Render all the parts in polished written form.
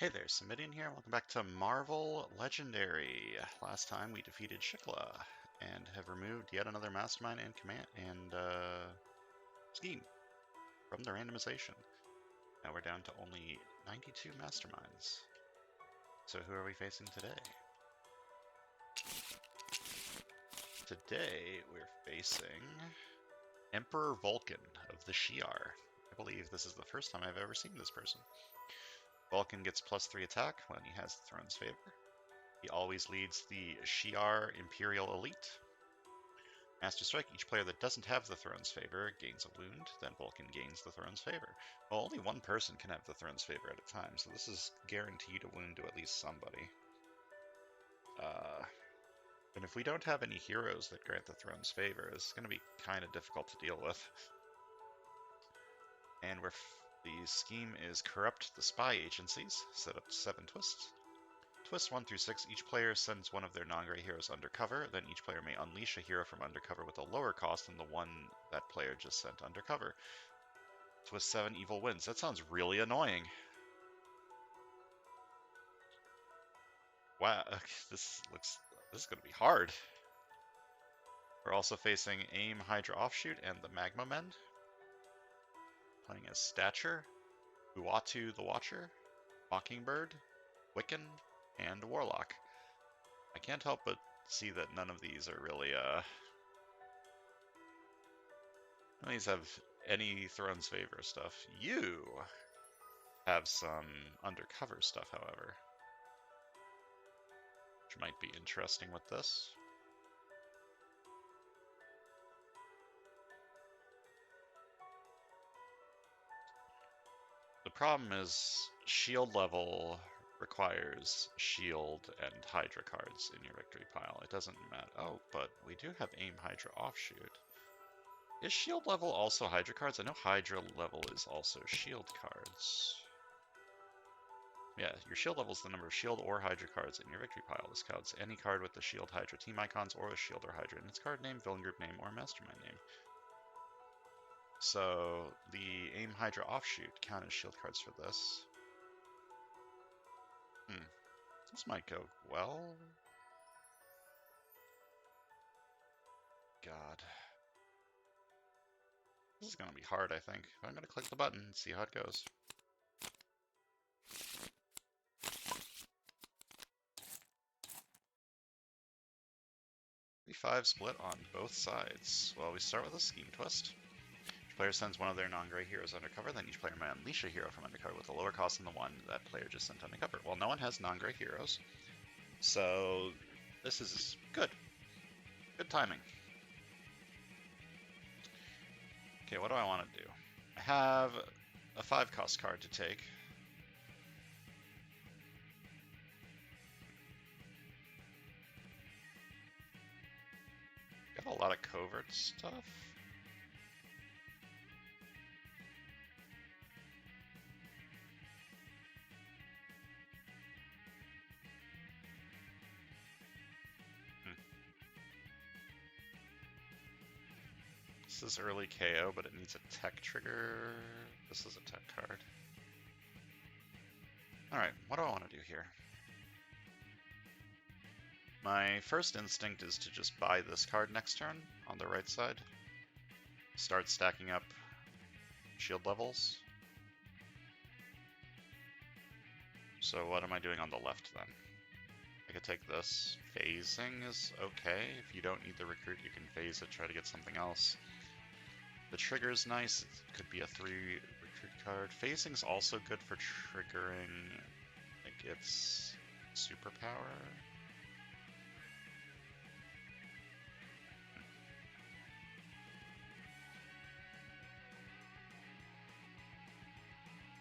Hey there, Samitian here. Welcome back to Marvel Legendary. Last time we defeated Shikla and have removed yet another mastermind and command and scheme from the randomization. Now we're down to only 92 masterminds. So who are we facing today? Today we're facing Emperor Vulcan of the Shi'ar. I believe this is the first time I've ever seen this person. Vulcan gets +3 attack when he has the throne's favor. He always leads the Shi'ar Imperial Elite. Master Strike, each player that doesn't have the throne's favor gains a wound, then Vulcan gains the throne's favor. Well, only one person can have the throne's favor at a time, so this is guaranteed a wound to at least somebody. And if we don't have any heroes that grant the throne's favor, it's going to be kind of difficult to deal with. And the scheme is corrupt the spy agencies, set up to 7 twists. Twists 1 through 6, each player sends one of their non-gray heroes undercover, then each player may unleash a hero from undercover with a lower cost than the one that player just sent undercover. Twist 7, evil wins. That sounds really annoying. Wow, this is going to be hard. We're also facing AIM Hydra Offshoot and the Magma Men. Playing as Stature, Uatu the Watcher, Mockingbird, Wiccan, and Warlock. I can't help but see that none of these are really, none of these have any Throne's Favor stuff. You have some undercover stuff, however, which might be interesting with this. The problem is shield level requires shield and Hydra cards in your victory pile. It doesn't matter. Oh, but we do have AIM Hydra Offshoot. Is shield level also Hydra cards? I know Hydra level is also shield cards. Yeah, your shield level is the number of shield or Hydra cards in your victory pile. This counts any card with the shield Hydra team icons or the shield or Hydra in its card name, villain group name, or mastermind name. So the AIM Hydra Offshoot count as shield cards for this. This might go well. God. This is going to be hard, I think. I'm going to click the button and see how it goes. 3-5 split on both sides. Well, we start with a scheme twist. Each player sends one of their non-gray heroes undercover, then each player may unleash a hero from undercover with a lower cost than the one that player just sent undercover. Well, no one has non-gray heroes, so this is good. Good timing. Okay, what do I want to do? I have a 5-cost card to take. Got a lot of covert stuff. This is early KO, but it needs a tech trigger. This is a tech card. Alright, what do I want to do here? My first instinct is to just buy this card next turn on the right side. Start stacking up shield levels. So what am I doing on the left then? I could take this. Phasing is okay. If you don't need the recruit, you can phase it, try to get something else. The trigger's nice. It could be a 3 recruit card. Phasing's also good for triggering, I think it's superpower.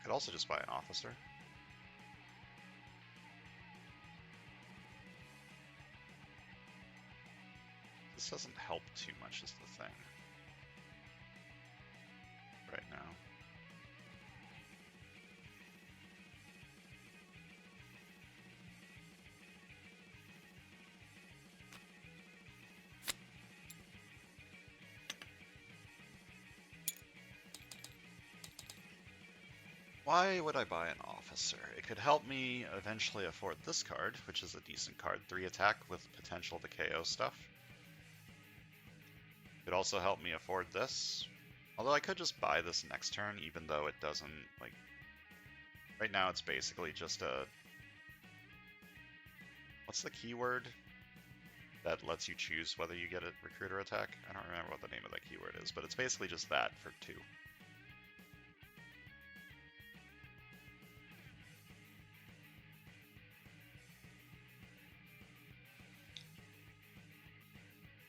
Could also just buy an officer. This doesn't help too much is the thing. Right now. Why would I buy an officer? It could help me eventually afford this card, which is a decent card. 3 attack with potential to KO stuff. Could also help me afford this. Although I could just buy this next turn, even though it doesn't, like... Right now it's basically just a... What's the keyword that lets you choose whether you get a recruit or attack? I don't remember what the name of that keyword is, but it's basically just that for 2.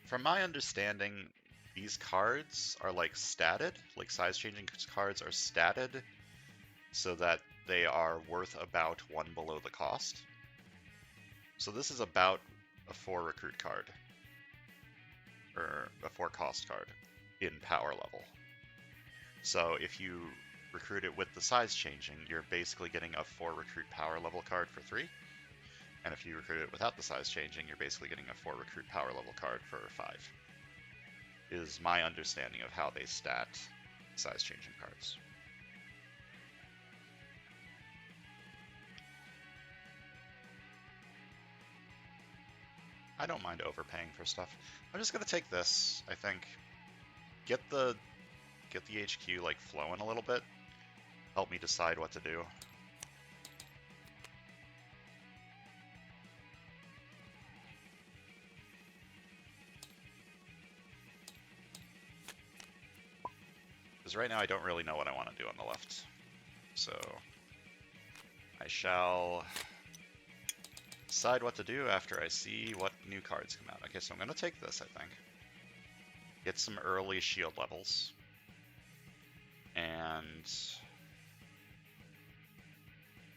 From my understanding, these cards are like statted, like size-changing cards are statted so that they are worth about 1 below the cost. So this is about a 4 recruit card, or a 4 cost card in power level. So if you recruit it with the size changing, you're basically getting a 4 recruit power level card for 3. And if you recruit it without the size changing, you're basically getting a 4 recruit power level card for 5. Is my understanding of how they stat size changing cards. I don't mind overpaying for stuff. I'm just gonna take this, I think. Get the HQ like flowing a little bit. Help me decide what to do. Because right now I don't really know what I want to do on the left. So I shall decide what to do after I see what new cards come out. Okay, so I'm going to take this, I think. Get some early shield levels. And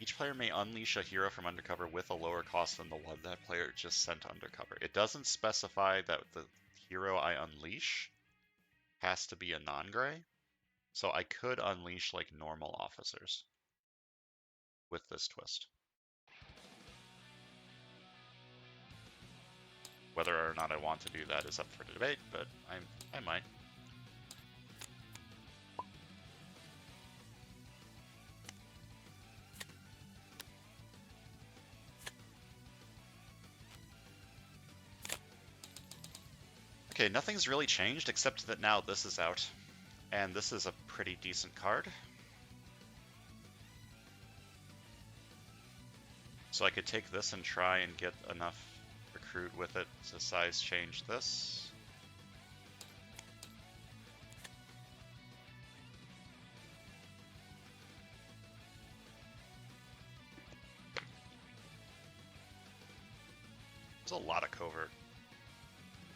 each player may unleash a hero from undercover with a lower cost than the one that player just sent undercover. It doesn't specify that the hero I unleash has to be a non-gray. So I could unleash like normal officers with this twist. Whether or not I want to do that is up for debate, but I might. Okay, nothing's really changed except that now this is out. And this is a pretty decent card. So I could take this and try and get enough recruit with it to size change this. There's a lot of covert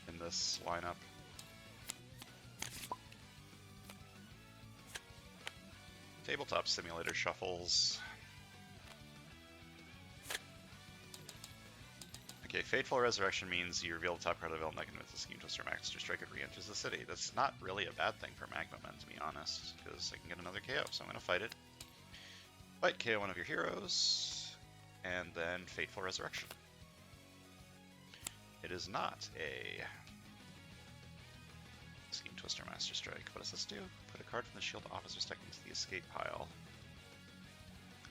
in this lineup. Tabletop Simulator shuffles. Okay, Fateful Resurrection means you reveal the top card of the development mechanism with the Scheme Twister Master Strike, it re-enters the city. That's not really a bad thing for Magma Men, to be honest, because I can get another KO, so I'm going to fight it. Fight, KO one of your heroes, and then Fateful Resurrection. It is not a Scheme Twister Master Strike. What does this do? Put a card from the Shield Officer's deck into the escape pile.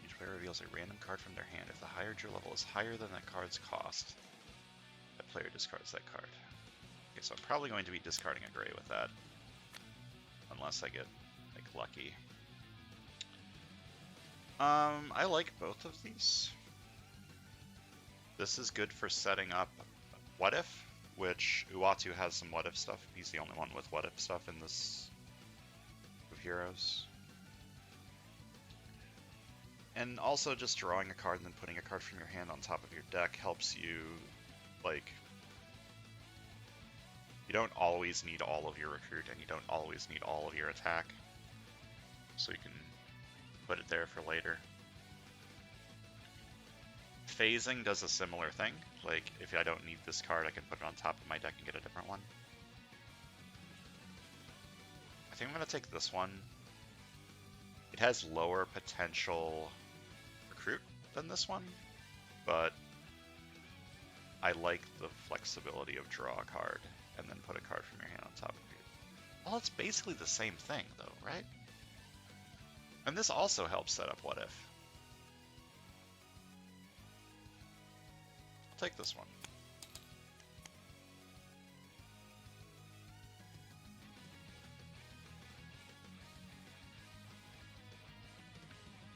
Each player reveals a random card from their hand. If the higher draw level is higher than that card's cost, that player discards that card. Okay, so I'm probably going to be discarding a gray with that. Unless I get, like, lucky. I like both of these. This is good for setting up What If, which Uatu has some What If stuff. He's the only one with What If stuff in this of heroes. And also just drawing a card and then putting a card from your hand on top of your deck helps you, like, you don't always need all of your recruit and you don't always need all of your attack. So you can put it there for later. Phasing does a similar thing. Like, if I don't need this card, I can put it on top of my deck and get a different one. I think I'm going to take this one. It has lower potential recruit than this one, but I like the flexibility of draw a card and then put a card from your hand on top of it. Well, it's basically the same thing, though, right? And this also helps set up What If. I'll take this one.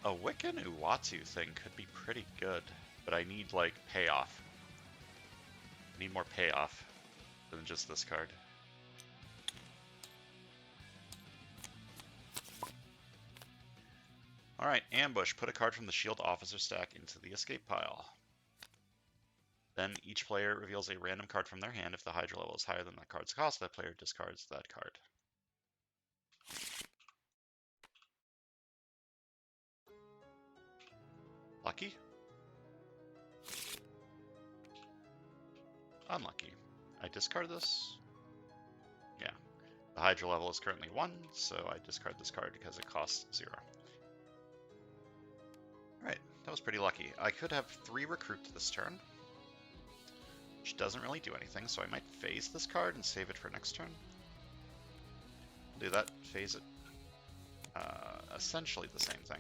A Wiccan Uatu thing could be pretty good, but I need, like, payoff. I need more payoff than just this card. Alright, Ambush. Put a card from the Shield Officer stack into the escape pile. Then each player reveals a random card from their hand. If the Hydra level is higher than that card's cost, that player discards that card. Lucky? Unlucky. I discard this? Yeah. The Hydra level is currently 1, so I discard this card because it costs 0. Alright, that was pretty lucky. I could have 3 recruit this turn, which doesn't really do anything, so I might phase this card and save it for next turn. Do that, phase it. Essentially the same thing.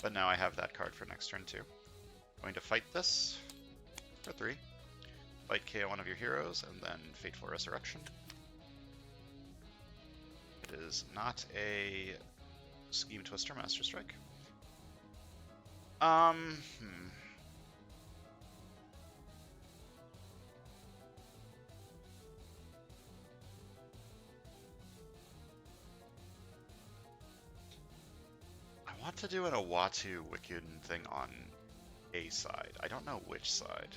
But now I have that card for next turn too. Going to fight this for 3. Fight KO one of your heroes, and then Fateful Resurrection. It is not a Scheme Twister Master Strike. I want to do an Uatu Wiccan thing on a side. I don't know which side.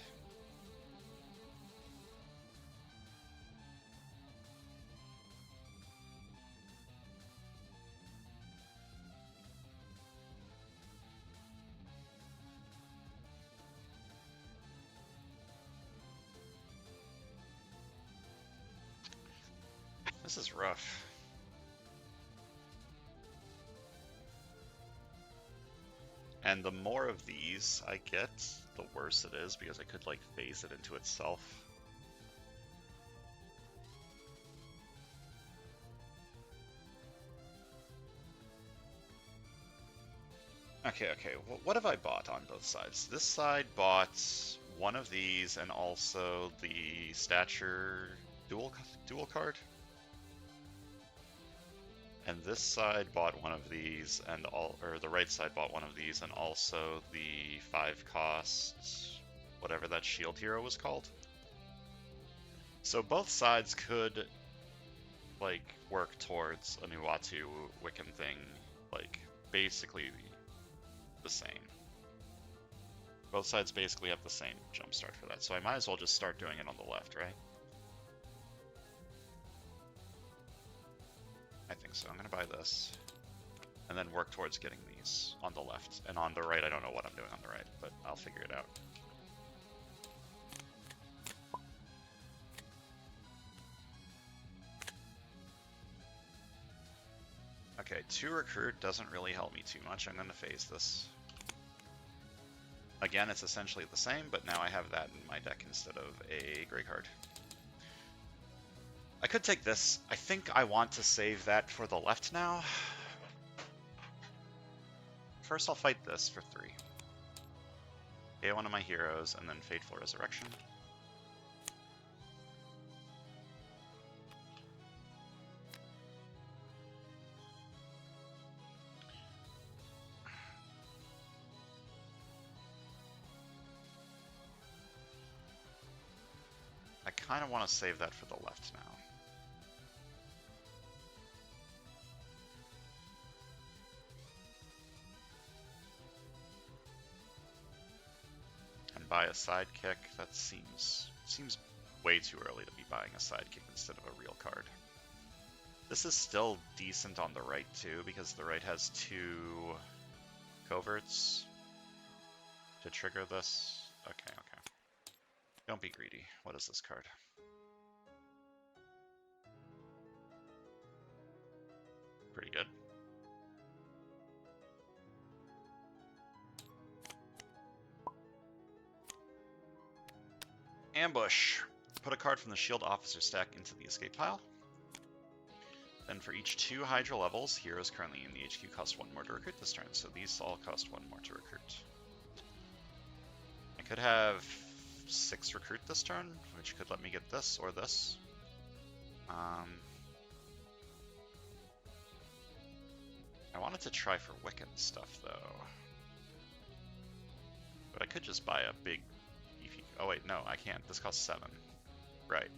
This is rough. And the more of these I get, the worse it is, because I could, like, phase it into itself. Okay, what have I bought on both sides? This side bought one of these and also the Stature dual card. And this side bought one of these, and the right side bought one of these, and also the 5 cost, whatever that shield hero was called. So both sides could, like, work towards a Uatu Wiccan thing, like, basically the same. Both sides basically have the same jumpstart for that, so I might as well just start doing it on the left, right? I think so. I'm going to buy this, and then work towards getting these on the left. And on the right, I don't know what I'm doing on the right, but I'll figure it out. Okay, 2 recruit doesn't really help me too much. I'm going to phase this. Again, it's essentially the same, but now I have that in my deck instead of a gray card. I could take this. I think I want to save that for the left now. First I'll fight this for 3. KO one of my heroes, and then Fateful Resurrection. I kind of want to save that for the left now. Buy a sidekick. That seems way too early to be buying a sidekick instead of a real card. This is still decent on the right too, because the right has 2 coverts to trigger this. Okay. Don't be greedy. What is this card? Pretty good. Ambush. Put a card from the Shield Officer stack into the escape pile. Then for each 2 Hydra levels, heroes currently in the HQ cost 1 more to recruit this turn, so these all cost 1 more to recruit. I could have 6 recruit this turn, which could let me get this or this. I wanted to try for Wiccan stuff, though. But I could just buy a big beefy... Oh wait, no, I can't. This costs 7. Right.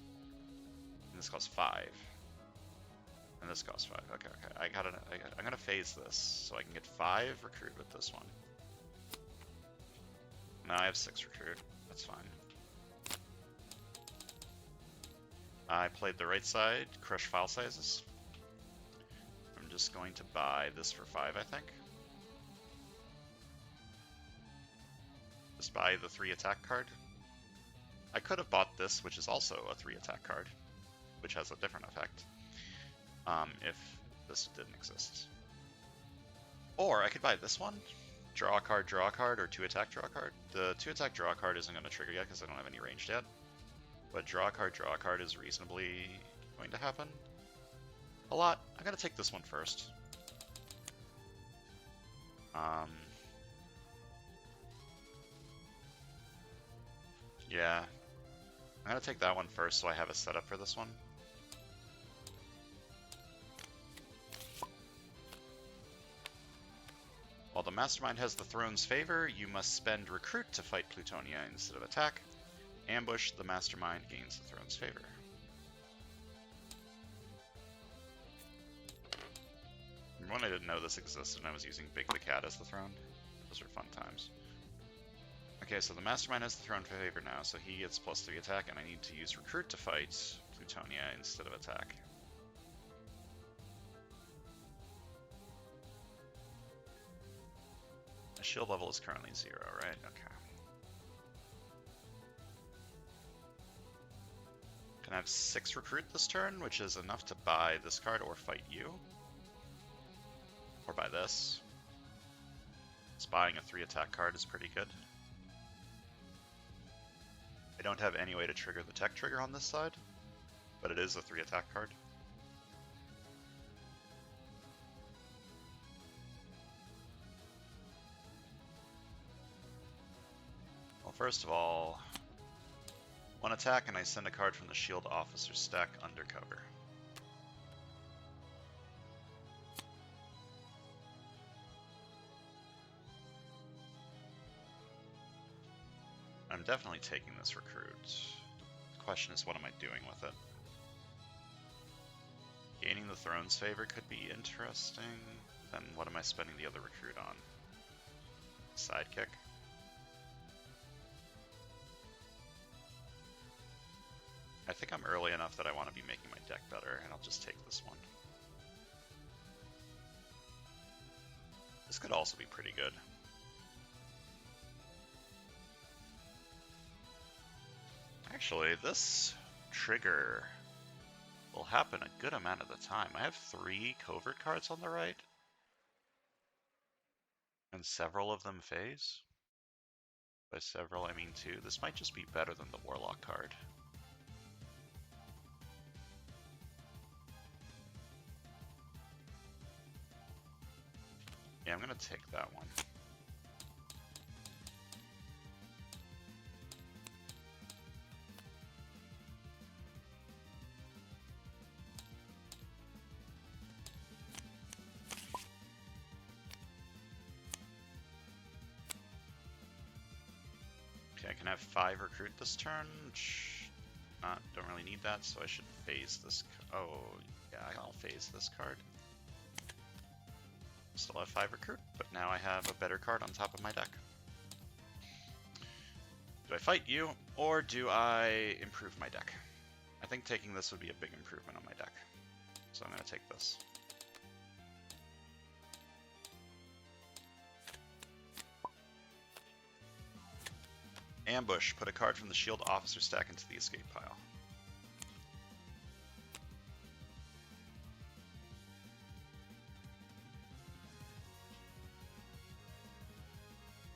And this costs 5. And this costs 5. Okay, okay. I'm gonna phase this, so I can get 5 recruit with this one. No, I have 6 recruit. That's fine. I played the right side, crush file sizes. I'm just going to buy this for 5, I think. Just buy the 3 attack card. I could have bought this, which is also a 3 attack card, which has a different effect, if this didn't exist. Or I could buy this one, draw a card, or 2 attack, draw a card. The 2 attack, draw a card isn't going to trigger yet because I don't have any ranged yet. But draw a card is reasonably going to happen. A lot. I'm going to take this one first. Yeah. I'm going to take that one first so I have a setup for this one. While the Mastermind has the Throne's favor, you must spend Recruit to fight Plutonia instead of attack. Ambush, the Mastermind gains the Throne's favor. Remember when I didn't know this existed and I was using Big the Cat as the Throne? Those were fun times. Okay, so the Mastermind has the Throne favor now, so he gets +3 attack, and I need to use Recruit to fight Plutonia instead of attack. The shield level is currently 0, right? Okay. Can I have 6 recruit this turn, which is enough to buy this card or fight you? Or buy this. So buying a 3 attack card is pretty good. I don't have any way to trigger the tech trigger on this side, but it is a 3 attack card. Well, first of all, 1 attack and I send a card from the shield officer stack undercover. I'm definitely taking this recruit. The question is, what am I doing with it? Gaining the Throne's favor could be interesting. Then what am I spending the other recruit on? Sidekick? I think I'm early enough that I want to be making my deck better, and I'll just take this one. This could also be pretty good. Actually, this trigger will happen a good amount of the time. I have 3 covert cards on the right, and several of them phase. By several, I mean 2. This might just be better than the Warlock card. Yeah, I'm gonna take that one. Okay, I can have 5 recruit this turn, which don't really need that, so I should phase this. Oh, yeah, I'll phase this card. Still have 5 recruit, but now I have a better card on top of my deck. Do I fight you, or do I improve my deck? I think taking this would be a big improvement on my deck, so I'm going to take this. Ambush. Put a card from the shield officer stack into the escape pile.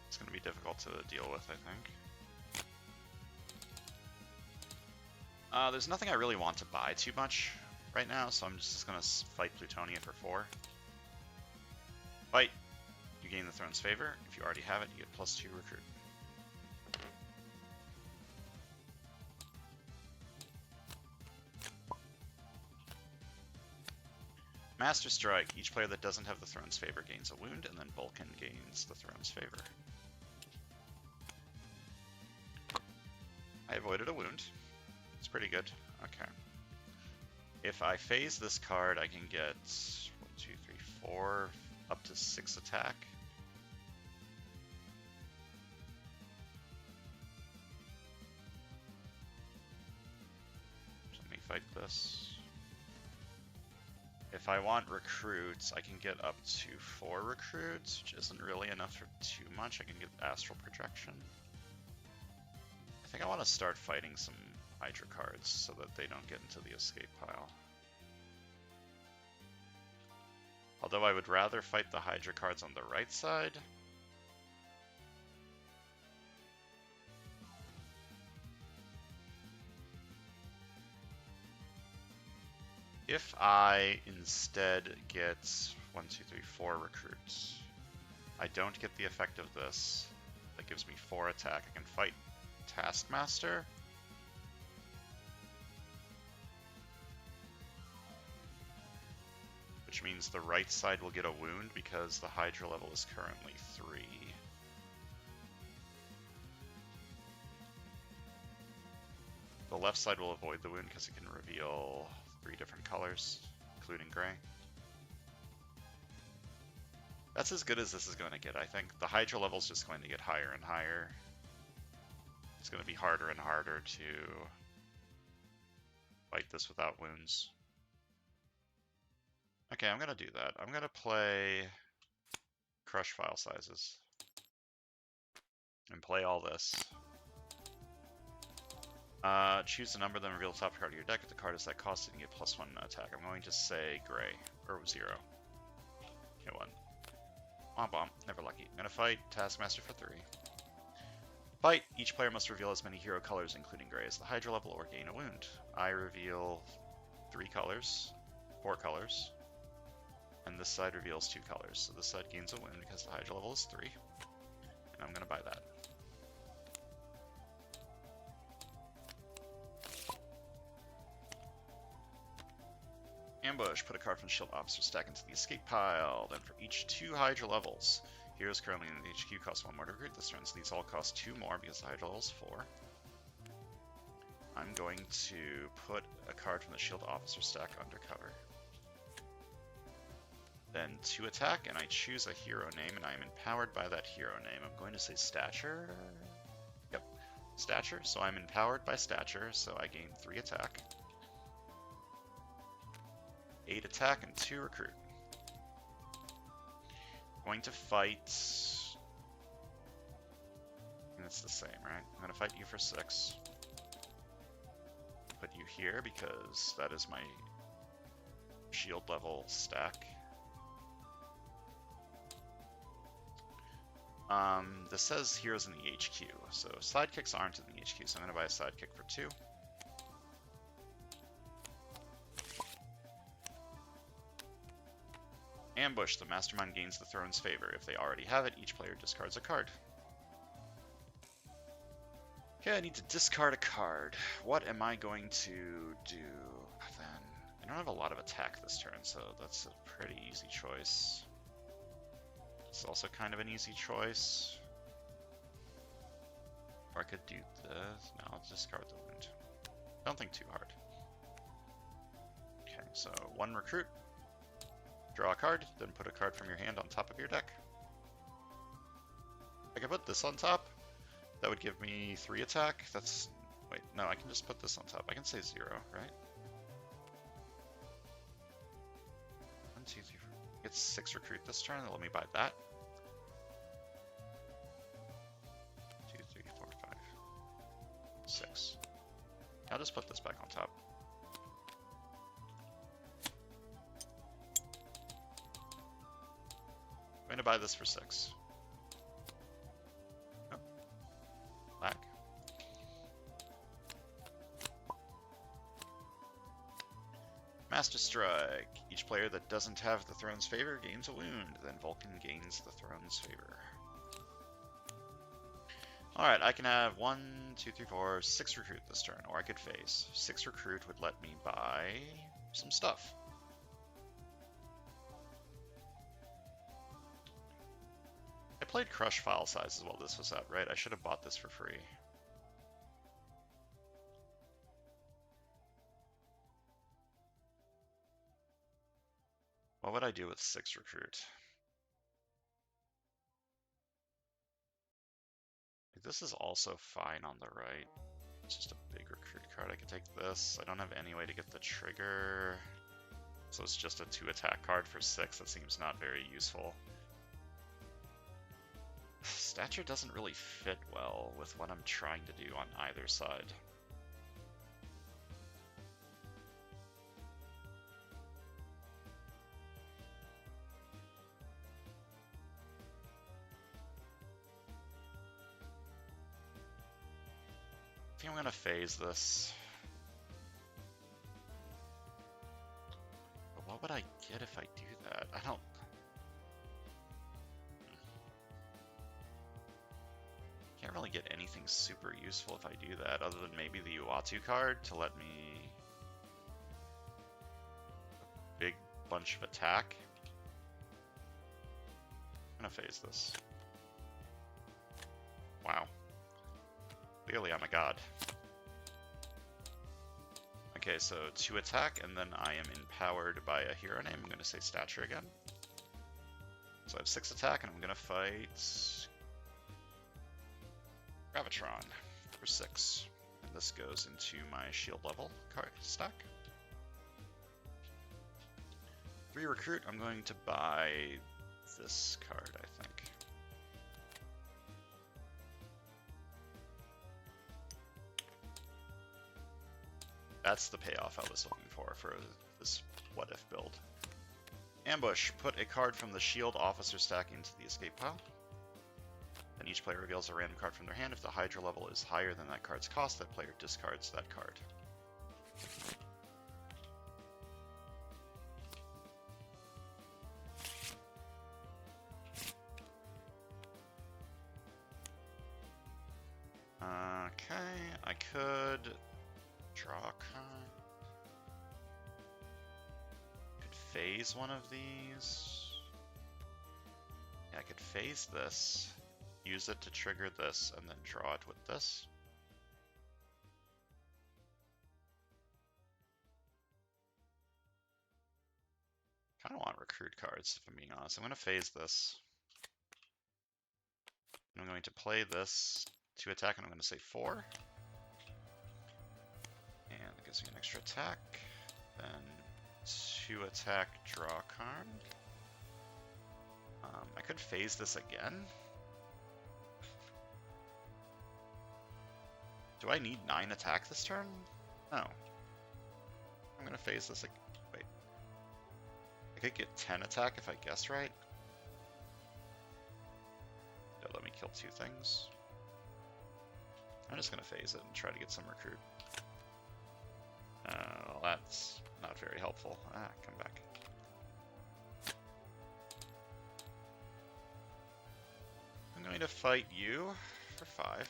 It's going to be difficult to deal with, I think. There's nothing I really want to buy too much. right now, so I'm just gonna fight Plutonia for 4. Fight! You gain the throne's favor. If you already have it, you get +2 recruit. Master Strike. Each player that doesn't have the throne's favor gains a wound, and then Vulcan gains the throne's favor. I avoided a wound. It's pretty good. Okay. If I phase this card, I can get 1, 2, 3, 4, up to 6 attack. So let me fight this. If I want recruits, I can get up to 4 recruits, which isn't really enough for too much. I can get Astral Projection. I think I want to start fighting some Hydra cards so that they don't get into the escape pile. Although I would rather fight the Hydra cards on the right side. If I instead get 1, 2, 3, 4 recruits, I don't get the effect of this. That gives me 4 attack. I can fight Taskmaster. Which means the right side will get a wound because the Hydra level is currently 3. The left side will avoid the wound because it can reveal 3 different colors, including gray. That's as good as this is going to get, I think. The Hydra level is just going to get higher and higher. It's going to be harder and harder to fight this without wounds. Okay, I'm going to do that. I'm going to play Crush File Sizes. And play all this. Choose a number, then reveal the top card of your deck. If the card is that cost, you can get +1 attack. I'm going to say gray, or 0. Okay, 1. Womp womp, never lucky. I'm going to fight Taskmaster for 3. Fight! Each player must reveal as many hero colors, including gray, as the Hydra level, or gain a wound. I reveal 3 colors, 4 colors, and this side reveals 2 colors. So this side gains a wound because the Hydra level is 3, and I'm going to buy that. Ambush. Put a card from the Shield Officer stack into the escape pile. Then for each 2 Hydra levels, heroes currently in the HQ cost 1 more to recruit this turn, so these all cost 2 more because the Hydra level is 4. I'm going to put a card from the Shield Officer stack under cover. Then 2 attack, and I choose a hero name, and I am empowered by that hero name. I'm going to say Stature. Yep, Stature. So I'm empowered by Stature, so I gain 3 attack. 8 attack and 2 recruit. Going to fight. And it's the same, right? I'm going to fight you for 6. Put you here because that is my shield level stack. This says heroes in the HQ, so sidekicks aren't in the HQ, so I'm going to buy a sidekick for 2. Ambush. The mastermind gains the throne's favor. If they already have it, each player discards a card. Okay, I need to discard a card. What am I going to do then? I don't have a lot of attack this turn, so that's a pretty easy choice. It's also kind of an easy choice. Or I could do this. No, I'll discard the wound. Don't think too hard. Okay, so 1 recruit. Draw a card, then put a card from your hand on top of your deck. I can put this on top. That would give me 3 attack. That's... Wait, no, I can just put this on top. I can say 0, right? 1, 2, 3, 4. Get 6 recruit this turn. Let me buy that. 2, 3, 4, 5, 6. I'll just put this back on top. I'm going to buy this for 6. Oh. Black. Master Strike. Each player that doesn't have the throne's favor gains a wound. Then Vulcan gains the throne's favor. Alright, I can have 1, 2, 3, 4, 6 recruit this turn, or I could phase. 6 recruit would let me buy some stuff. I played Crush File Sizes while this was out, right? I should have bought this for free. What would I do with 6 recruit? This is also fine on the right. It's just a big recruit card. I could take this. I don't have any way to get the trigger. So it's just a 2 attack card for 6. That seems not very useful. Stature doesn't really fit well with what I'm trying to do on either side. I think I'm gonna phase this. But what would I get if I do that? I don't... Can't really get anything super useful if I do that, other than maybe the Uatu card to let me... a big bunch of attack. I'm gonna phase this. Wow. Clearly I'm a god. Okay, so 2 attack, and then I am empowered by a hero name. I'm going to say Stature again. So I have 6 attack, and I'm going to fight Gravitron for 6. And this goes into my shield level card stack. 3 recruit, I'm going to buy this card, I think. That's the payoff I was looking for this what-if build. Ambush. Put a card from the shield officer stack into the escape pile. Then each player reveals a random card from their hand. If the Hydra level is higher than that card's cost, that player discards that card. Okay, I could draw a card. Could phase one of these. Yeah, I could phase this, use it to trigger this, and then draw it with this. I kind of want recruit cards, if I'm being honest. I'm going to phase this. I'm going to play this to attack, and I'm going to say 4. And it gives me an extra attack. Then 2 attack, draw a card. I could phase this again. Do I need 9 attack this turn? No. I'm going to phase this again. Wait. I could get 10 attack if I guess right. It'll let me kill 2 things. I'm just going to phase it and try to get some recruit. Well, that's not very helpful. Come back. I'm going to fight you for 5,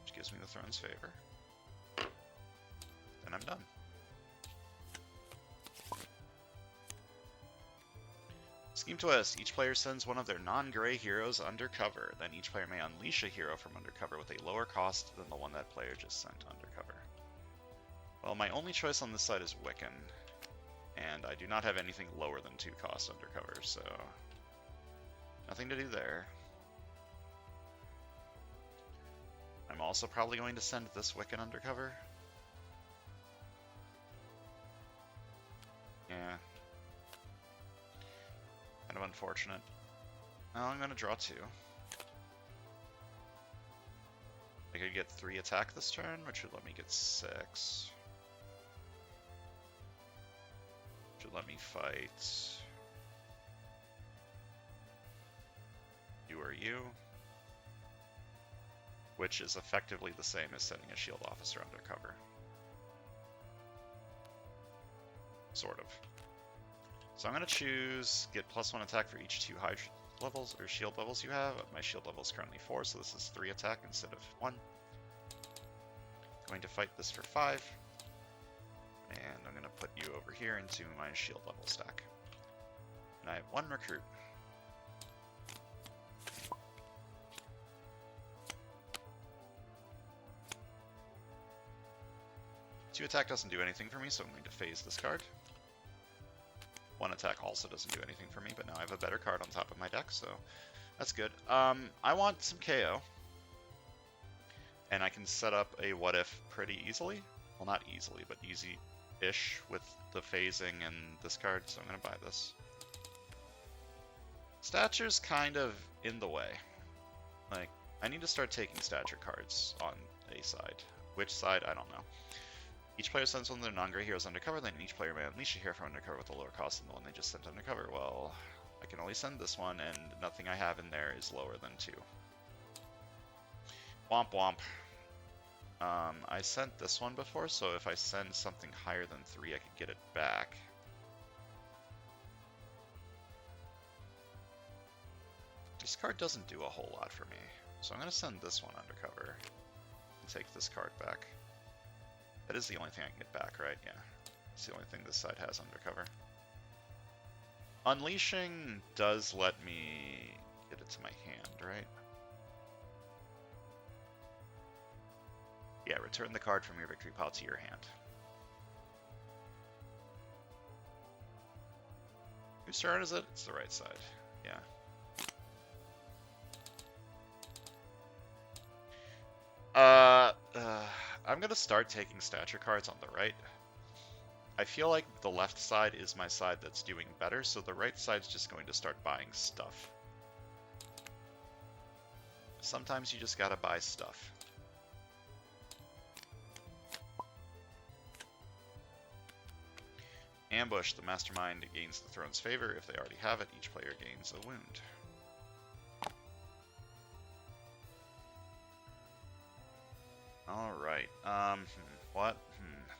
which gives me the throne's favor. Then I'm done. Scheme twist. Each player sends one of their non-gray heroes undercover. Then each player may unleash a hero from undercover with a lower cost than the one that player just sent undercover. Well, my only choice on this side is Wiccan, and I do not have anything lower than 2 cost undercover, so nothing to do there. I'm also probably going to send this Wiccan undercover. Yeah. Kind of unfortunate. Well, I'm going to draw 2. I could get 3 attack this turn, which would let me get 6. Which would let me fight you or you. Which is effectively the same as sending a shield officer undercover. sort of. So I'm going to choose get +1 attack for each 2 Hydra levels or shield levels you have. My shield level is currently 4, so this is 3 attack instead of 1. Going to fight this for 5. And I'm going to put you over here into my shield level stack. And I have 1 recruit. Two attack doesn't do anything for me, so I'm going to phase this card. 1 attack also doesn't do anything for me, but now I have a better card on top of my deck, so that's good. I want some KO. And I can set up a what if pretty easily. Well, not easily, but easy-ish with the phasing and this card, so I'm going to buy this. Stature's kind of in the way. Like, I need to start taking stature cards on a side. Which side, I don't know. Each player sends one of their non-gray heroes undercover, then each player may unleash a hero from undercover with a lower cost than the one they just sent undercover. Well, I can only send this one, and nothing I have in there is lower than 2. Womp womp. I sent this one before, so if I send something higher than 3, I could get it back. This card doesn't do a whole lot for me, so I'm going to send this one undercover and take this card back. That is the only thing I can get back, right? Yeah. It's the only thing this side has undercover. Unleashing does let me get it to my hand, right? Yeah, return the card from your victory pile to your hand. Whose turn is it? It's the right side. Yeah. I'm gonna start taking stature cards on the right. I feel like the left side is my side that's doing better, so the right side's just going to start buying stuff. Sometimes you just gotta buy stuff. Ambush. The mastermind gains the throne's favor. If they already have it, each player gains a wound. Alright, what?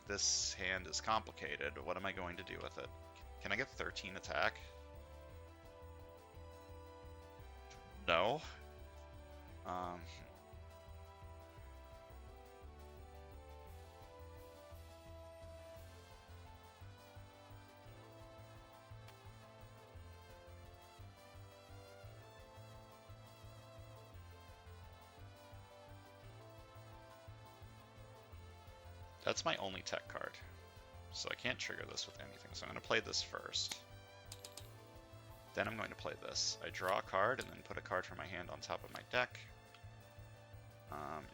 This hand is complicated. What am I going to do with it? Can I get 13 attack? No. That's my only tech card, so I can't trigger this with anything. So I'm going to play this first. Then I'm going to play this. I draw a card and then put a card from my hand on top of my deck.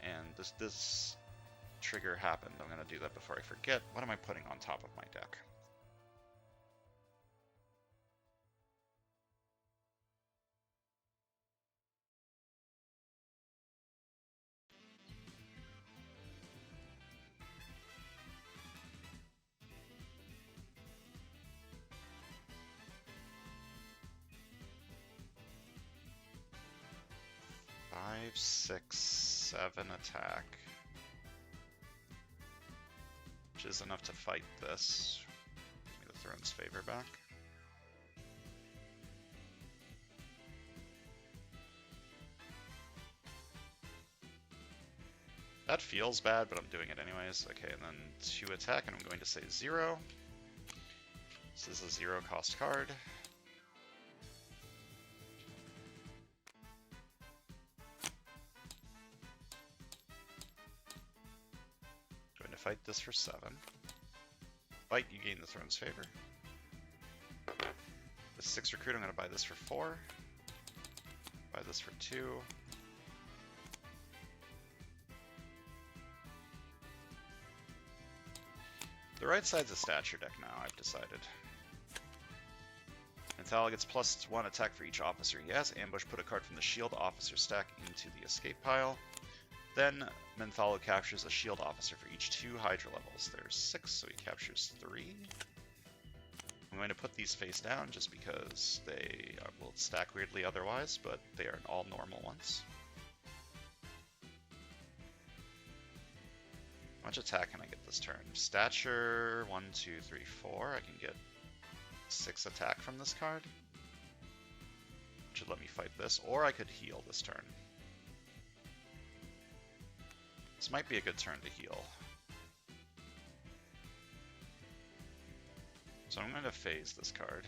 And this trigger happened. I'm going to do that before I forget. What am I putting on top of my deck? Five, 6, 7 attack. Which is enough to fight this. Give me the throne's favor back. That feels bad, but I'm doing it anyways. Okay, and then 2 attack, and I'm going to say 0. This is a 0 cost card. Going to fight this for 7. Fight, you gain the throne's favor. The 6 recruit, I'm going to buy this for 4. Buy this for 2. The right side's a stature deck now, I've decided. Menthal gets +1 attack for each officer he has. Ambush, put a card from the shield officer stack into the escape pile. Then Menthal captures a shield officer for each 2 Hydra levels. There's 6, so he captures 3. I'm going to put these face down just because they will stack weirdly otherwise, but they are all normal ones. much attack can I get this turn? Stature, 1, 2, 3, 4. I can get 6 attack from this card. Which would let me fight this, or I could heal this turn. This might be a good turn to heal. So I'm going to phase this card.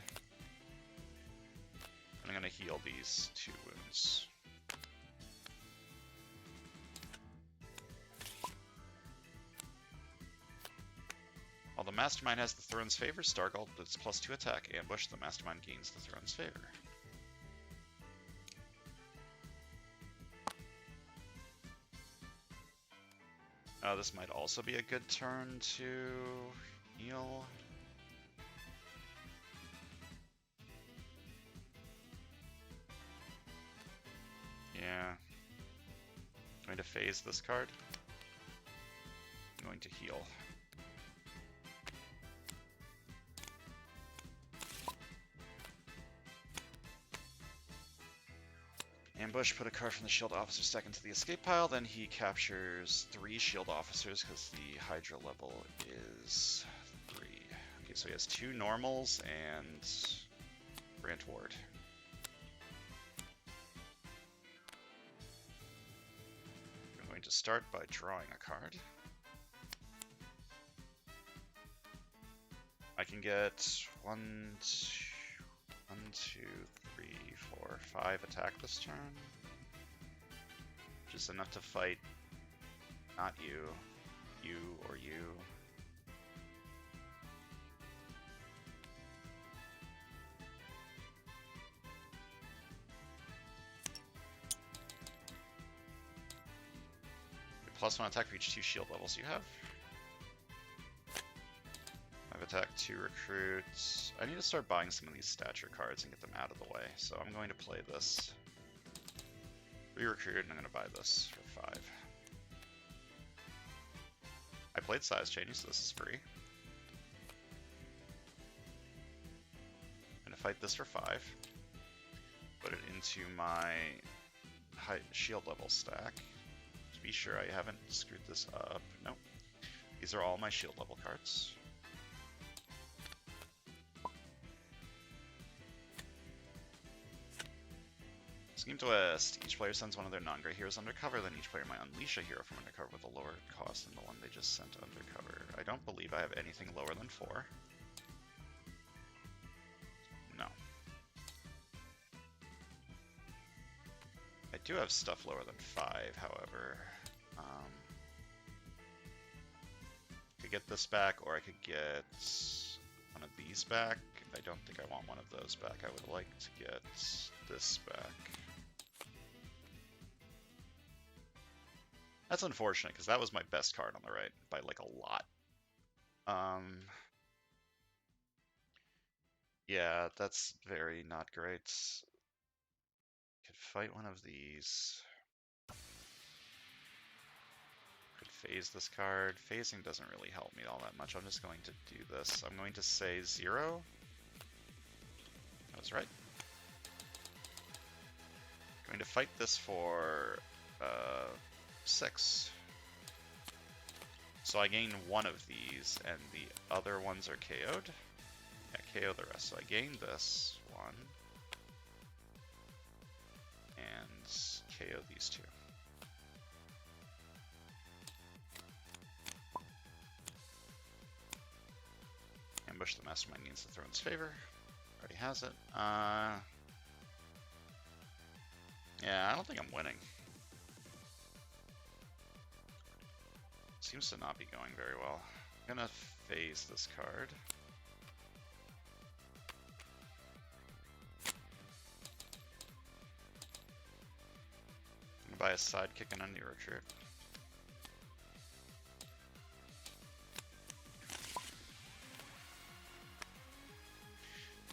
I'm going to heal these 2 wounds. While the Mastermind has the Throne's favor, Stargald with its +2 attack. Ambush, the Mastermind gains the Throne's favor. This might also be a good turn to heal. Yeah. I'm going to phase this card. I'm going to heal. Ambush, put a card from the shield officer stack into the escape pile, then he captures 3 shield officers because the Hydra level is 3. Okay, so he has 2 normals and Grant Ward. I'm going to start by drawing a card. I can get 1, 2, 3, 4, 5 attack this turn. Just enough to fight not you, you, or you. +1 attack for each 2 shield levels you have. 5 attack, 2 recruits. I need to start buying some of these stature cards and get them out of the way. So I'm going to play this. 3 recruited, and I'm going to buy this for 5. I played size changing, so this is free. I'm going to fight this for 5. Put it into my shield level stack. To be sure I haven't screwed this up. Nope. These are all my shield level cards. Scheme Twist. Each player sends one of their non-gray heroes undercover, then each player might unleash a hero from undercover with a lower cost than the one they just sent undercover. I don't believe I have anything lower than 4. No. I do have stuff lower than 5, however. I could get this back, or I could get one of these back. I don't think I want one of those back. I would like to get this back. That's unfortunate, because that was my best card on the right, by like a lot. Yeah, that's very not great. Could fight one of these. Could phase this card. Phasing doesn't really help me all that much. I'm just going to do this. I'm going to say 0. I was right. I'm going to fight this for 6. So I gain one of these, and the other ones are KO'd. Yeah, KO the rest. So I gain this one, and KO these 2. Ambush, the Mastermind gains the Throne's favor. Already has it. Yeah, I don't think I'm winning. Seems to not be going very well. I'm gonna phase this card. I'm gonna buy a sidekick and a new recruit.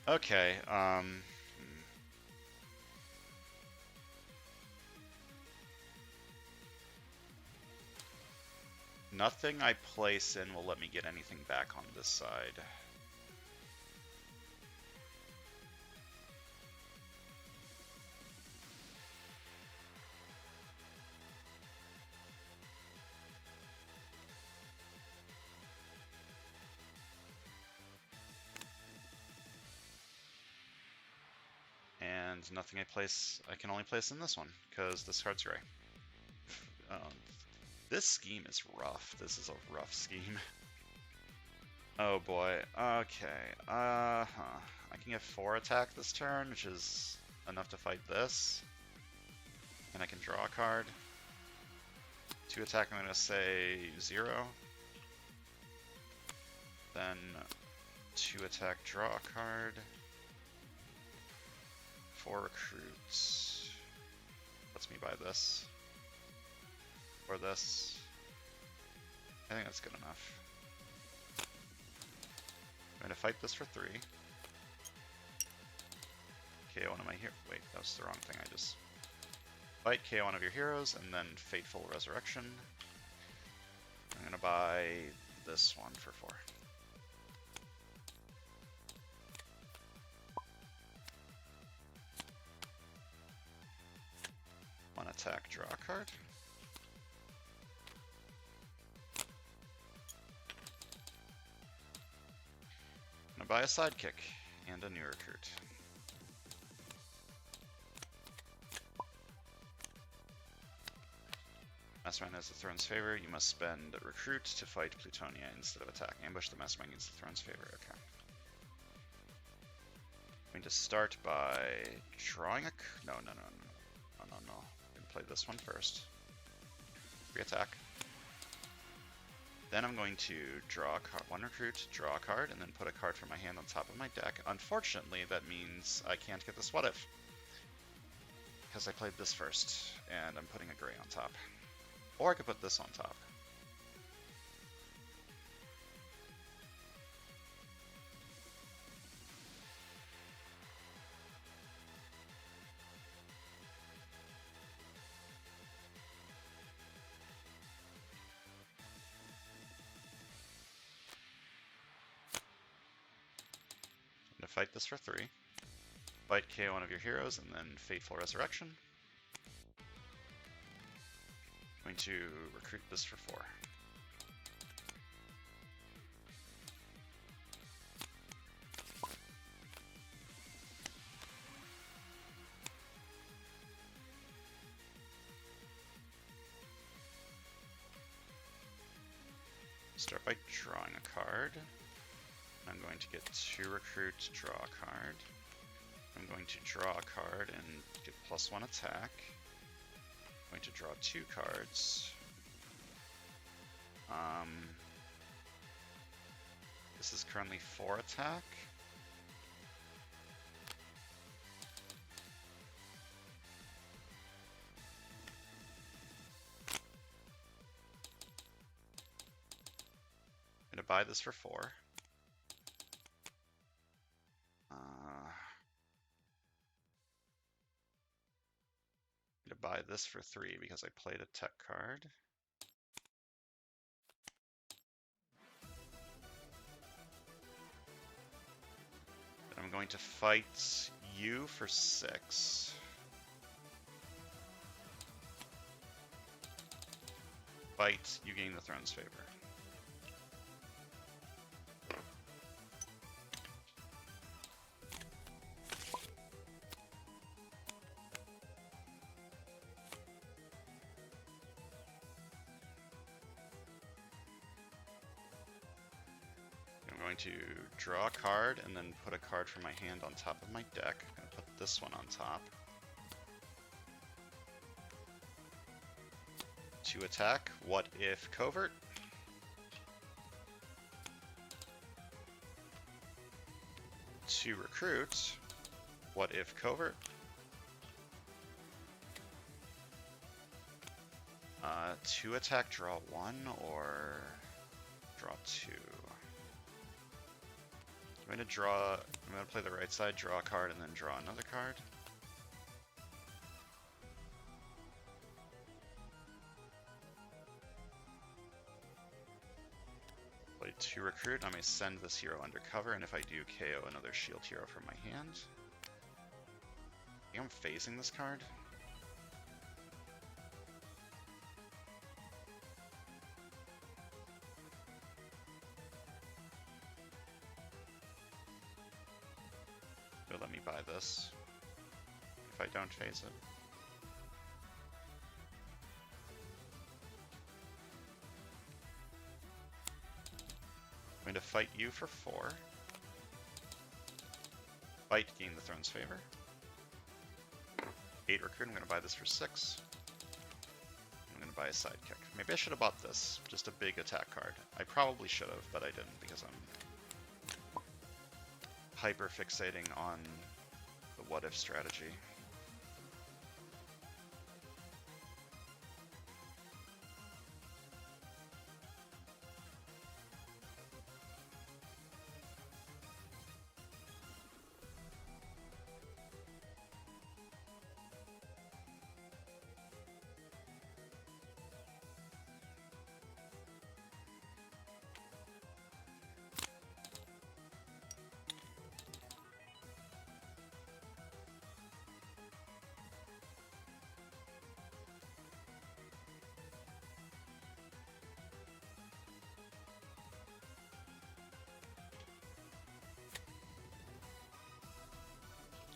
Okay, nothing I place in will let me get anything back on this side. nothing I can only place in this one, because this card's gray. This scheme is rough. This is a rough scheme. Oh boy. Okay. I can get 4 attack this turn, which is enough to fight this. And I can draw a card. 2 attack, I'm going to say 0. Then 2 attack, draw a card. 4 recruits. Lets me buy this. Or this. I think that's good enough. I'm going to fight this for 3. KO one of my heroes. Wait, that was the wrong thing. I just fight, KO one of your heroes, and then Fateful Resurrection. I'm going to buy this one for 4. One attack, draw a card. I'm gonna buy a sidekick and a new recruit. Mastermind has the throne's favor. You must spend a recruit to fight Plutonia instead of attack. Ambush the mastermind against the throne's favor. Okay. I'm going to start by drawing a... No. I'm going to play this one first. 3 attack. Then I'm going to draw a card, 1 recruit, draw a card, and then put a card from my hand on top of my deck. Unfortunately, that means I can't get this what if. Because I played this first, and I'm putting a gray on top. Or I could put this on top. I'm going to fight this for 3. Fight KO one of your heroes, and then Fateful Resurrection. I'm going to recruit this for 4. Start by drawing a card. I'm going to get 2 recruit, draw a card. I'm going to draw a card and get +1 attack. I'm going to draw 2 cards. This is currently 4 attack. I'm going to buy this for 4. I'm going to buy this for 3 because I played a tech card. And I'm going to fight you for 6. Fight, you gain the throne's favor. I'm going to draw a card and then put a card from my hand on top of my deck. I'm going to put this one on top. 2 attack, what if covert? 2 recruit, what if covert? 2 attack, draw 1, or draw 2. I'm going to play the right side, draw a card, and then draw another card. Play 2 recruit, I may send this hero undercover, and if I do, KO another shield hero from my hand. I think I'm phasing this card. Let me buy this. if I don't phase it. I'm going to fight you for 4. Fight, gain the throne's favor. 8 recruit, I'm going to buy this for 6. I'm going to buy a sidekick. Maybe I should have bought this, just a big attack card. I probably should have, but I didn't because I'm hyper fixating on the what if strategy.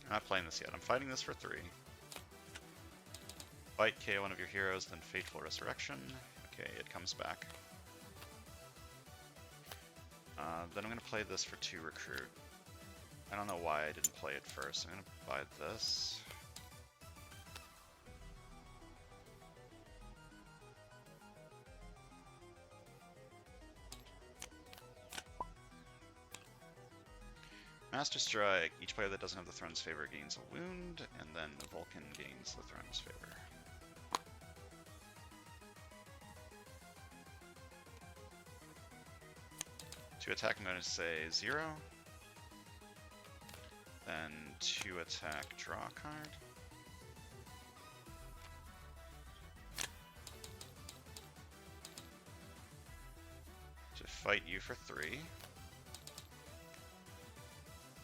I'm not playing this yet. I'm fighting this for 3. Fight, KO one of your heroes, then Fateful Resurrection. Okay, it comes back. Then I'm going to play this for 2 recruit. I don't know why I didn't play it first. I'm going to buy this. Master Strike. Each player that doesn't have the throne's favor gains a wound, and then the Vulcan gains the throne's favor. To attack, I'm going to say 0. Then to attack, draw a card. To fight you for 3.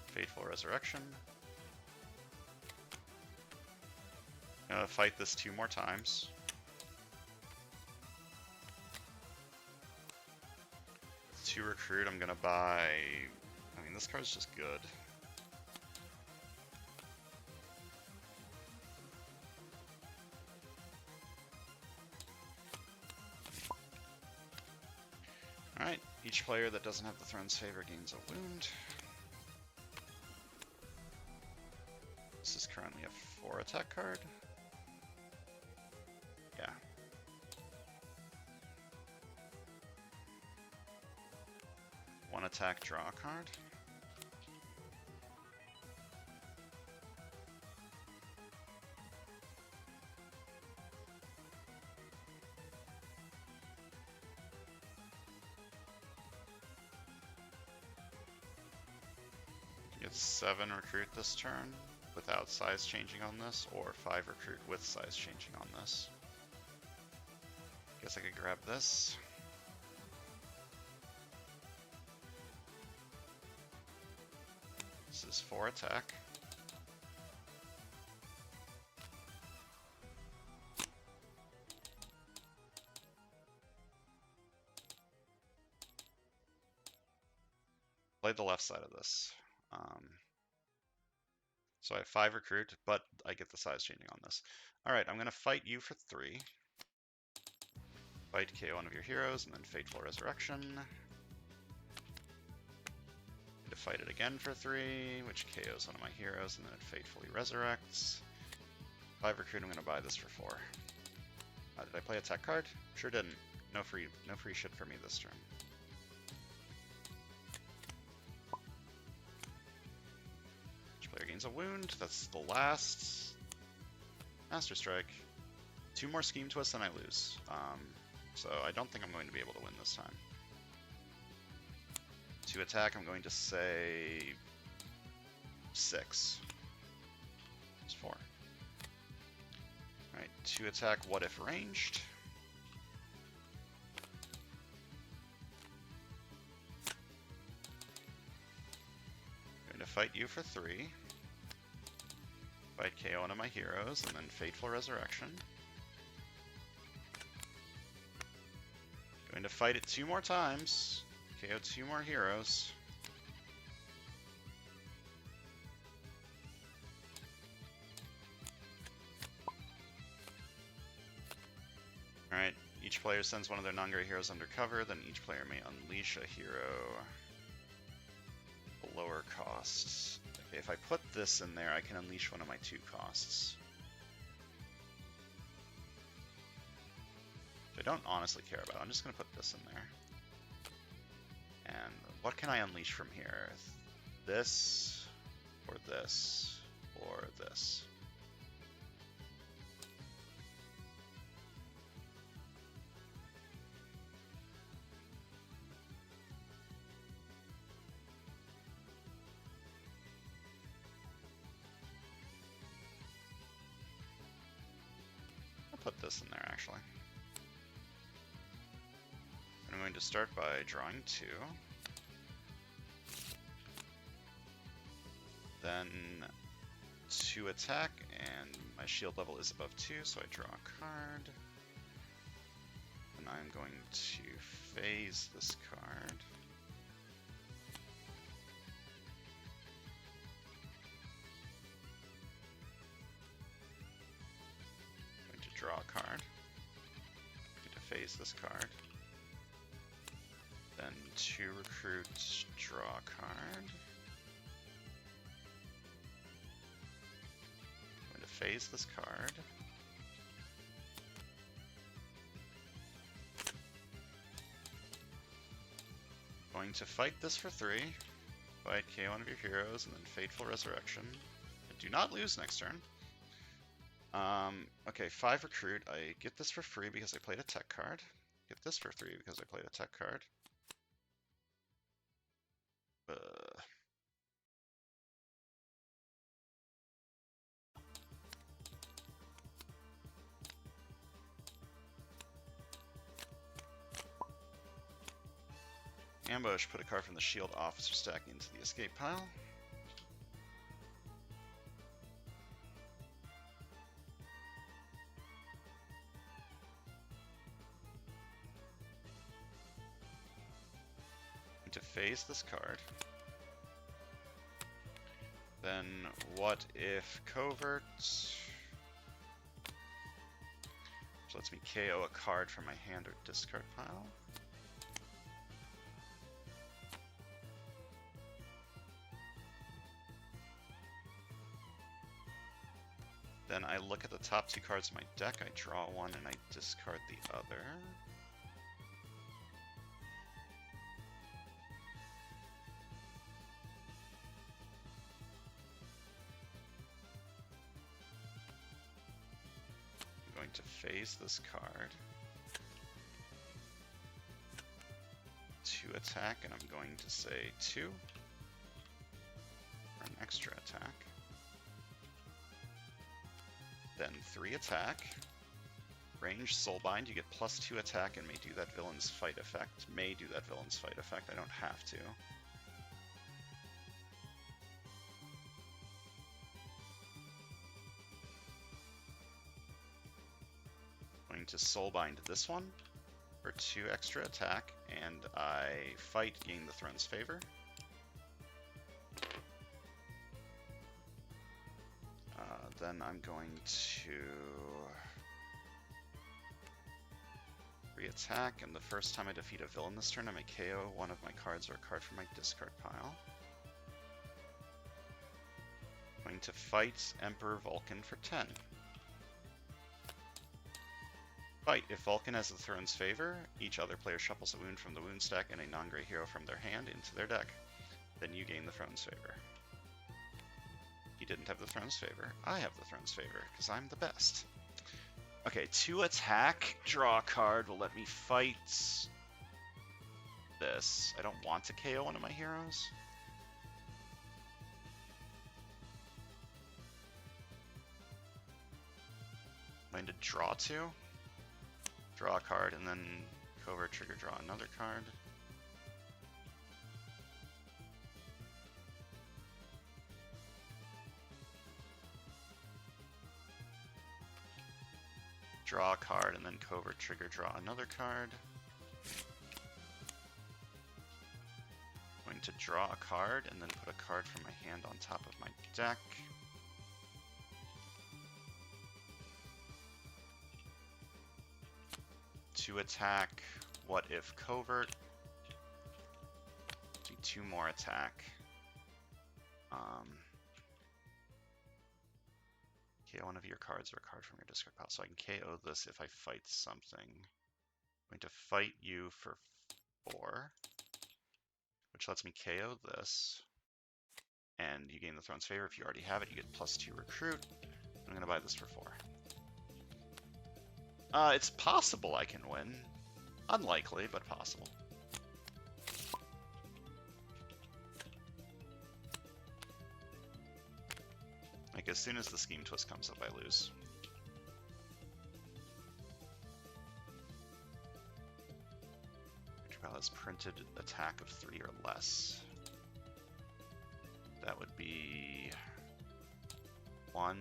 Fateful Resurrection. I'm gonna fight this 2 more times. With 2 recruit, I'm gonna buy... I mean, this card's just good. Alright, each player that doesn't have the throne's favor gains a wound. This is currently a 4 attack card. Yeah. One attack, draw a card. Get 7 recruit this turn without size changing on this, or 5 recruit with size changing on this. Guess I could grab this. This is 4 attack. Play the left side of this. So I have 5 recruit, but I get the size changing on this. Alright, I'm going to fight you for 3. Fight, KO one of your heroes, and then Fateful Resurrection. To fight it again for 3, which KOs one of my heroes, and then it Fatefully Resurrects. 5 recruit, I'm going to buy this for 4. Did I play a tech card? Sure didn't. No free shit for me this turn. Player gains a wound. That's the last. Master Strike. 2 more Scheme Twists and I lose. So I don't think I'm going to be able to win this time. To attack, I'm going to say 6. It's 4. Alright, to attack, what if ranged? Going to fight you for 3. Fight KO one of my heroes, and then Fateful Resurrection. Going to fight it 2 more times. KO 2 more heroes. Alright, each player sends one of their non-gray heroes under cover, then each player may unleash a hero at lower costs. Okay, if I put this in there, I can unleash one of my 2 costs. Which I don't honestly care about. I'm just going to put this in there. And what can I unleash from here? This, or this, or this. I'll put this in there, actually. I'm going to start by drawing 2. Then 2 attack, and my shield level is above 2, so I draw a card. And I'm going to phase this card. I'm going to draw a card. I'm going to phase this card. Then 2 recruits, draw a card. I'm going to phase this card. Going to fight this for 3. Fight KO one of your heroes, and then Fateful Resurrection. And do not lose next turn. Okay, 5 recruit. I get this for free because I played a tech card. Get this for 3 because I played a tech card. Ambush, put a card from the shield officer stack into the escape pile. To phase this card. Then what if covert? Which lets me KO a card from my hand or discard pile. Then I look at the top 2 cards of my deck, I draw one and I discard the other. I'm going to phase this card. 2 attack, and I'm going to say 2 for an extra attack. Then 3 attack. Range Soulbind, you get +2 attack and may do that villain's fight effect. May do that villain's fight effect, I don't have to. Going to Soulbind this one for 2 extra attack, and I fight, gain the Throne's favor. Then I'm going to re-attack, and the first time I defeat a villain this turn, I may KO one of my cards or a card from my discard pile. Going to fight Emperor Vulcan for 10. Fight. If Vulcan has the Throne's favor, each other player shuffles a wound from the wound stack and a non-gray hero from their hand into their deck. Then you gain the Throne's favor. He didn't have the Throne's favor. I have the Throne's favor, because I'm the best. Okay, 2 attack, draw a card, will let me fight this. I don't want to KO one of my heroes. I'm going to draw 2. Draw a card, and then covert trigger, draw another card. Draw a card, and then covert trigger, draw another card. Going to draw a card, and then put a card from my hand on top of my deck. 2 attack. What if covert? Do 2 more attack. KO one of your cards or a card from your discard pile. So I can KO this if I fight something. I'm going to fight you for 4, which lets me KO this. And you gain the Throne's Favor. If you already have it, you get +2 recruit. I'm going to buy this for 4. It's possible I can win. Unlikely, but possible. Like, as soon as the Scheme Twist comes up, I lose. Victory Pile has printed attack of 3 or less. That would be 1,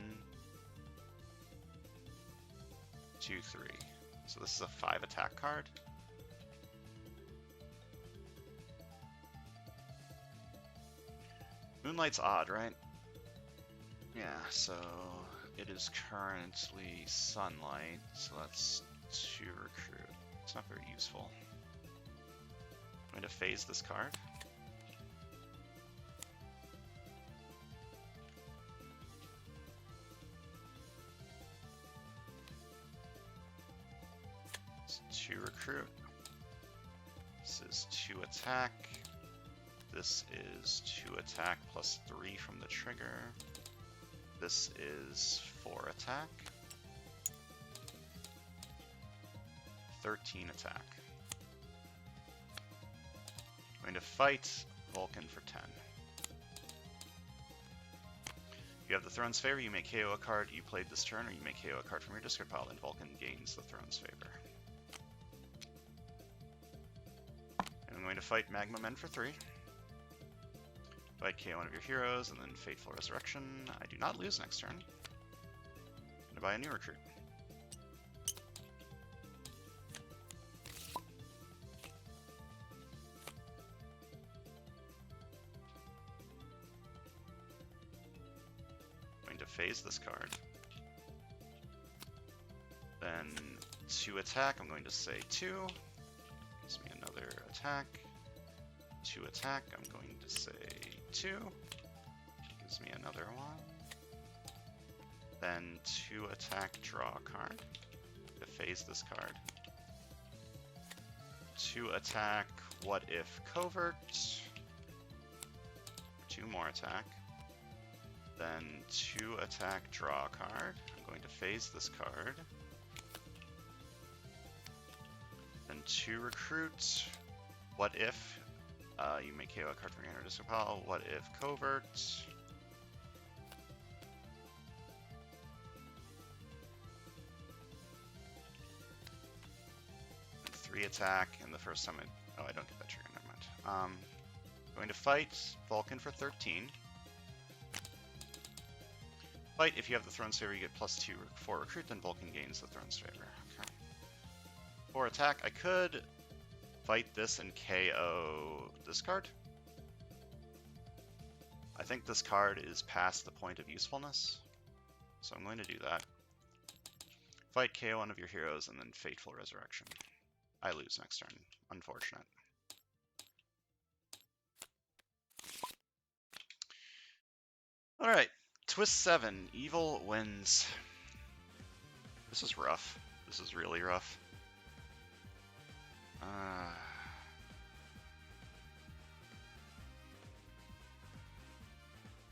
2, 3. So this is a 5 attack card. Moonlight's odd, right? Yeah, so it is currently Sunlight, so that's 2 recruit. It's not very useful. I'm going to phase this card. It's 2 recruit. This is 2 attack. This is 2 attack plus 3 from the trigger. This is 4 attack. 13 attack. I'm going to fight Vulcan for 10. You have the Throne's Favor, you may KO a card you played this turn, or you may KO a card from your discard pile, and Vulcan gains the Throne's Favor. And I'm going to fight Magma Men for 3. Fight KO one of your heroes, and then Fateful Resurrection. I do not lose next turn. I'm going to buy a new recruit. I'm going to phase this card. Then 2 attack, I'm going to say 2. Gives me another attack. 2 attack, I'm going to say 2. Gives me another one. Then 2 attack, draw a card. To phase this card. 2 attack, what if covert? 2 more attack. Then 2 attack, draw a card. I'm going to phase this card. Then 2 recruit. What if? You may KO a card from your hand or discard pile. What if covert? And 3 attack, and the first time I don't get that trigger, never mind. Going to fight Vulcan for 13. Fight, if you have the Throne's Favor, you get +2 for recruit, then Vulcan gains the Throne's Favor. Okay. 4 attack, I could fight this and KO this card. I think this card is past the point of usefulness, so I'm going to do that. Fight KO one of your heroes and then Fateful Resurrection. I lose next turn. Unfortunate. Alright, Twist 7. Evil wins. This is rough. This is really rough.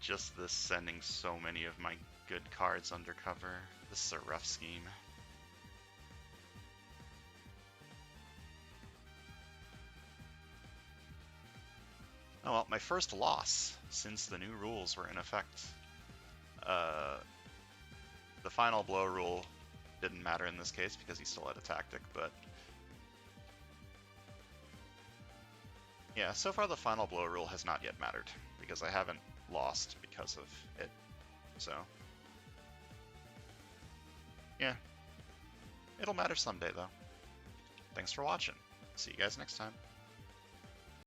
Just this sending so many of my good cards undercover. This is a rough scheme. Oh well, my first loss since the new rules were in effect. The final blow rule didn't matter in this case because he still had a tactic, but yeah, so far the final blow rule has not yet mattered because I haven't lost because of it. So yeah, it'll matter someday though. Thanks for watching. See you guys next time.